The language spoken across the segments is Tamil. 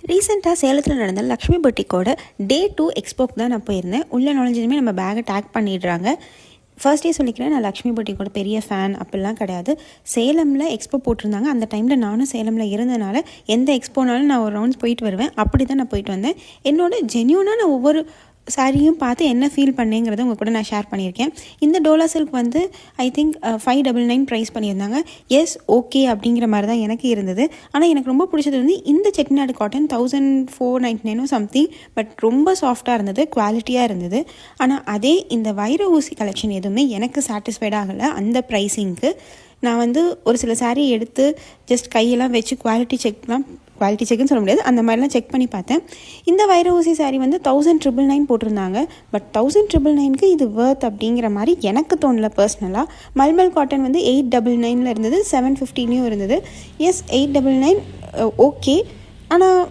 ரீசெண்டாக சேலத்தில் நடந்த லக்ஷ்மி பொட்டிக்கோட டே 2 எக்ஸ்போக்கு தான் நான் போயிருந்தேன். உள்ளே நுழைஞ்சதுமே நம்ம பேக்கை டேக் பண்ணிடுறாங்க. ஃபர்ஸ்ட் டே சொல்லிக்கிறேன், நான் லக்ஷ்மி பொட்டிக்கோட பெரிய ஃபேன் அப்படிலாம் கிடையாது. சேலமில் எக்ஸ்போ போட்டிருந்தாங்க. அந்த டைமில் நானும் சேலமில் இருந்தனால எந்த எக்ஸ்போனாலும் நான் ஒரு ரவுண்ட்ஸ் போயிட்டு வருவேன். அப்படி தான் நான் போயிட்டு வந்தேன். என்னோட ஜென்யூனாக நான் ஒவ்வொரு சாரியும் பார்த்து என்ன ஃபீல் பண்ணேங்கிறத உங்கள் கூட நான் ஷேர் பண்ணியிருக்கேன். இந்த டோலா சில்க் வந்து ஐ திங்க் 599 ப்ரைஸ் பண்ணியிருந்தாங்க. எஸ் ஓகே அப்படிங்கிற மாதிரி தான் எனக்கு இருந்தது. ஆனால் எனக்கு ரொம்ப பிடிச்சது வந்து இந்த செட்டிநாடு காட்டன் 1499 சம்திங். பட் ரொம்ப சாஃப்டாக இருந்தது, குவாலிட்டியாக இருந்தது. ஆனால் அதே இந்த வைர ஊசி கலெக்ஷன் எதுவுமே எனக்கு சாட்டிஸ்ஃபைட் ஆகலை அந்த ப்ரைஸிங்க்கு. நான் வந்து ஒரு சில சாரீ எடுத்து ஜஸ்ட் கையெல்லாம் வச்சு குவாலிட்டி செக்குன்னு சொல்ல முடியாது, அந்த மாதிரிலாம் செக் பண்ணி பார்த்தேன். இந்த வைர ஊசி சாரீ வந்து 1999 போட்டிருந்தாங்க. பட் 1999க்கு இது வர்த் அப்படிங்கிற மாதிரி எனக்கு தோணல பர்சனலாக. மல்மல் காட்டன் வந்து 899 இருந்தது, 750 இருந்தது. எஸ் 899 ஓகே, ஆனால்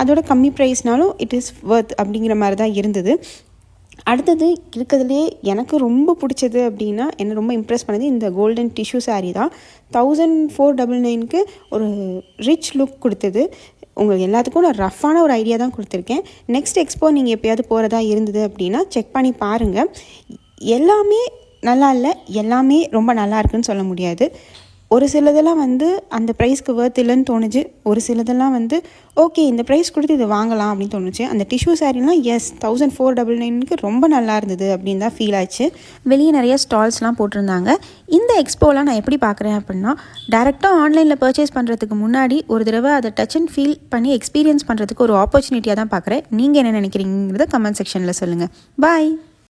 அதோட கம்மி ப்ரைஸ்னாலும் இட் இஸ் வர்த் அப்படிங்கிற மாதிரி தான் இருந்தது. அடுத்தது இருக்கிறதுலே எனக்கு ரொம்ப பிடிச்சது அப்படின்னா, என்னை ரொம்ப இம்ப்ரெஸ் பண்ணது இந்த கோல்டன் டிஷ்யூ சாரீ தான். 1499க்கு ஒரு ரிச் லுக் கொடுத்தது. உங்களுக்கு எல்லாத்துக்கும் நான் ரஃப்பான ஒரு ஐடியா தான் கொடுத்துருக்கேன். நெக்ஸ்ட் எக்ஸ்போ நீங்கள் எப்போயாவது போகிறதா இருந்தது அப்படின்னா செக் பண்ணி பாருங்கள். எல்லாமே நல்லா இல்லை, எல்லாமே ரொம்ப நல்லா இருக்குன்னு சொல்ல முடியாது. ஒரு சிலதெல்லாம் வந்து அந்த ப்ரைஸ்க்கு வர்த் இல்லைன்னு தோணுச்சு. ஒரு சிலதெல்லாம் வந்து ஓகே இந்த ப்ரைஸ் கொடுத்து இது வாங்கலாம் அப்படின்னு தோணுச்சு. அந்த டிஷ்யூ சாரீலாம் எஸ் 1499க்கு ரொம்ப நல்லா இருந்தது அப்படின்னு தான் ஃபீல் ஆச்சு. வெளியே நிறைய ஸ்டால்ஸ்லாம் போட்டிருந்தாங்க. இந்த எக்ஸ்போலாம் நான் எப்படி பார்க்குறேன் அப்படின்னா, டேரெக்டாக ஆன்லைனில் பர்ச்சேஸ் பண்ணுறதுக்கு முன்னாடி ஒரு தடவை அதை டச் அண்ட் ஃபீல் பண்ணி எக்ஸ்பீரியன்ஸ் பண்ணுறதுக்கு ஒரு ஆப்பர்ச்சுனிட்டியாக தான் பார்க்குறேன். நீங்கள் என்ன நினைக்கிறீங்கிறத கமெண்ட் செக்ஷனில் சொல்லுங்கள். பாய்.